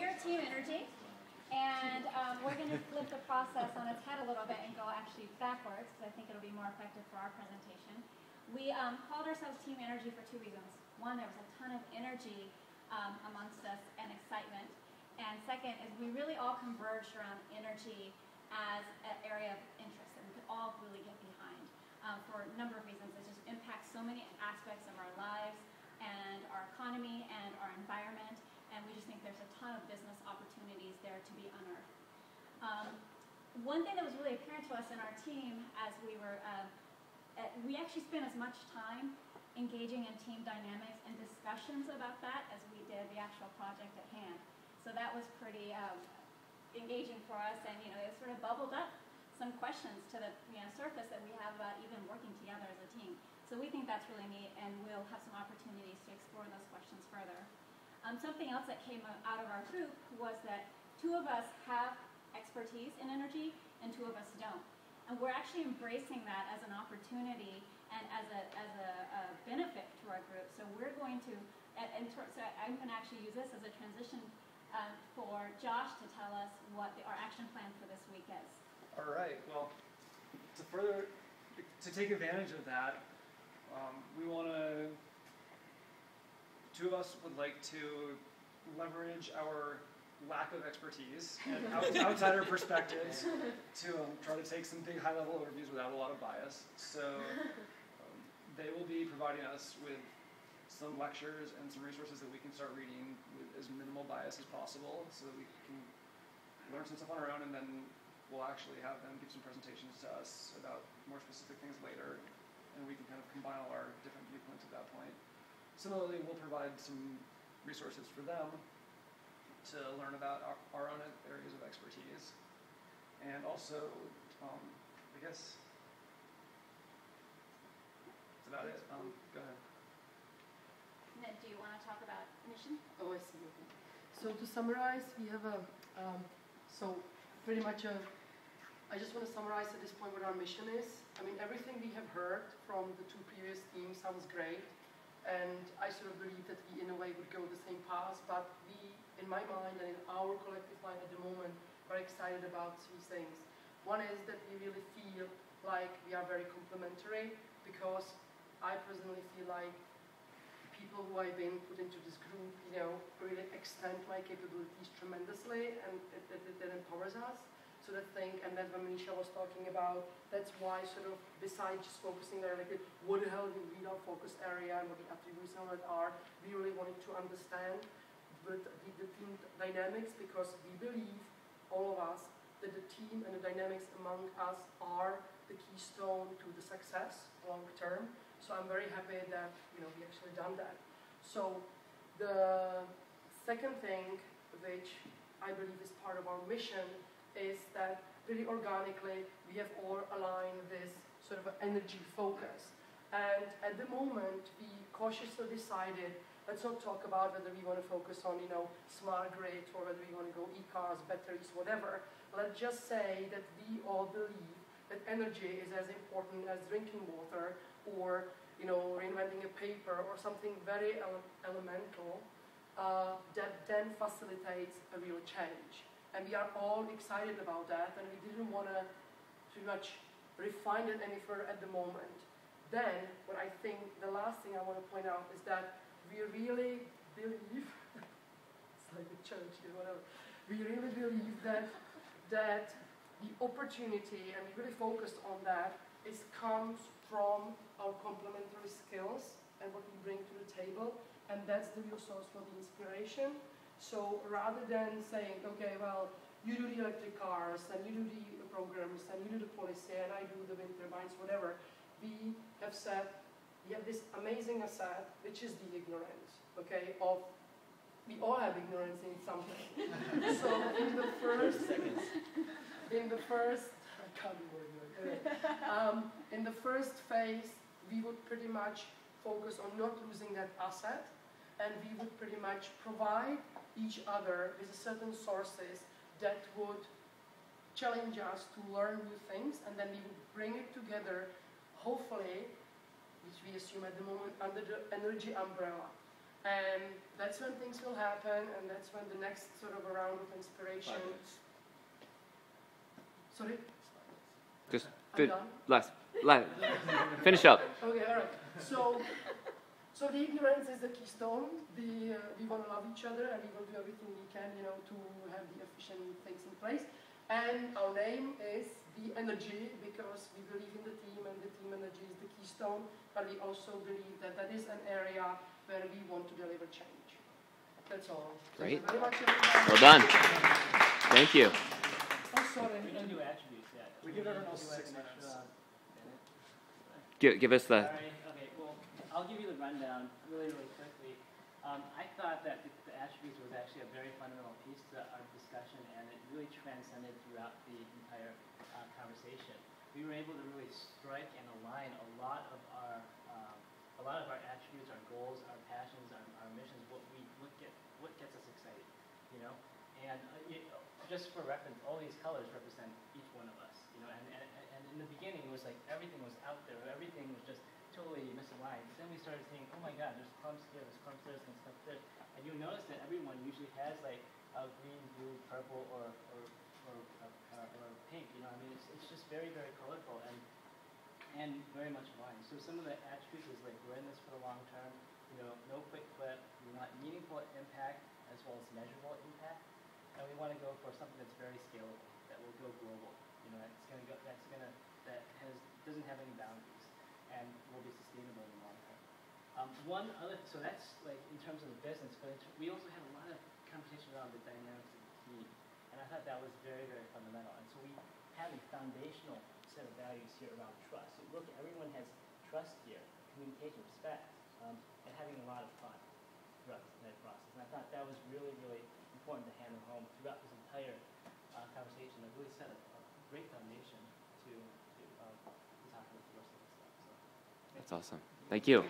we're Team Energy, and we're going to flip the process on its head a little bit and go actually backwards, because I think it'll be more effective for our presentation. We called ourselves Team Energy for two reasons. One, there was a ton of energy amongst us and excitement. And second is we really all converged around energy as an area of interest that we could all really get behind for a number of reasons. It just impacts so many aspects of our lives and our economy and our environment, and we just think there's a ton of business opportunities there to be unearthed. One thing that was really apparent to us in our team as we actually spent as much time engaging in team dynamics and discussions about that as we did the actual project at hand. So that was pretty engaging for us, and it sort of bubbled up some questions to the surface that we have about even working together as a team. So we think that's really neat, and we'll have some opportunities to explore those questions further. Something else that came out of our group was that two of us have expertise in energy, and two of us don't. And we're actually embracing that as an opportunity and as a benefit to our group. So we're going to, so I'm going to actually use this as a transition for Josh to tell us what our action plan for this week is. All right. Well, to take advantage of that, two of us would like to leverage our lack of expertise and outsider perspectives to try to take some big high-level overviews without a lot of bias. So they will be providing us with some lectures and some resources that we can start reading with as minimal bias as possible, so that we can learn some stuff on our own, and then we'll actually have them give some presentations to us about more specific things later, and we can kind of combine all our different viewpoints at that point. Similarly, we'll provide some resources for them to learn about our own areas of expertise. And also, I guess that's about it. Go ahead. Ned, do you want to talk about mission? Oh, I see. Okay. So to summarize, we have pretty much I just want to summarize at this point what our mission is. I mean, everything we have heard from the two previous teams sounds great. And I sort of believe that we, in a way, would go the same path, but we, in my mind and in our collective mind at the moment, are excited about three things. One is that we really feel like we are very complementary, because I personally feel like people who I've been put into this group, really extend my capabilities tremendously, and it empowers us. So that thing, and that's what Manisha was talking about, that's why sort of, besides just focusing there, like what the hell will be our focus area and what the attributes of it are, we really wanted to understand the team dynamics, because we believe, all of us, that the team and the dynamics among us are the keystone to the success long term. So I'm very happy that we actually done that. So the second thing, which I believe is part of our mission, is that really organically we have all aligned this sort of energy focus. And at the moment we cautiously decided, let's not talk about whether we want to focus on smart grid, or whether we want to go e-cars, batteries, whatever. Let's just say that we all believe that energy is as important as drinking water, or reinventing a paper, or something very elemental that then facilitates a real change. And we are all excited about that, and we didn't want to too much refine it any further at the moment. Then, what I think the last thing I want to point out is that we really believe, it's like a church, whatever. We really believe that the opportunity, and we really focused on that, comes from our complementary skills and what we bring to the table, and that's the real source for the inspiration. So rather than saying, okay, well, you do the electric cars, and you do the programs, and you do the policy, and I do the wind turbines, whatever, we have said, we have this amazing asset, which is the ignorance, okay, we all have ignorance in something. So in the first, I can't be more ignorant. In the first phase, we would pretty much focus on not losing that asset, and we would pretty much provide each other with certain sources that would challenge us to learn new things, and then we would bring it together, hopefully, which we assume at the moment, under the energy umbrella. And that's when things will happen, and that's when the next sort of a round of inspiration. Sorry? Just I'm done? last. Finish up. Okay, all right. So the ignorance is the keystone. We want to love each other, and we will do everything we can, to have the efficient things in place. And our name is the energy, because we believe in the team, and the team energy is the keystone. But we also believe that is an area where we want to deliver change. That's all. Great. Thank you very much, everybody. Well done. Thank you. Oh, sorry. We didn't do attributes yet. We give everyone else Do like 6 an minutes. extra Give us the. Sorry. Okay. Well, I'll give you the rundown really, really quickly. I thought that the attributes was actually a very fundamental piece to our discussion, and it really transcended throughout the entire conversation. We were able to really strike and align a lot of our attributes, our goals, our passions, our missions, what gets us excited, And just for reference, all these colors represent each one of us, And in the beginning, it was like everything was out there, everything was just totally misaligned. But then we started seeing, oh my God, there's clumps here, there's clumps there, there's stuff there, and you notice that everyone usually has like a green, blue, purple, or pink. It's just very, very colorful and very much aligned. So some of the attributes is like we're in this for the long term. No quick flip. We want meaningful impact as well as measurable impact, and we want to go for something that's very scalable, that will go global. Doesn't have any boundaries, and will be sustainable in the long term. So that's like in terms of the business, but we also had a lot of conversation around the dynamics of the team, and I thought that was very, very fundamental. And so we have a foundational set of values here around trust. So look, everyone has trust here, communication, respect, and having a lot of fun throughout that process. And I thought that was really, really important to hammer home throughout this entire conversation. It really set a great foundation to talk about the rest of the stuff. So, That's awesome. Thank you.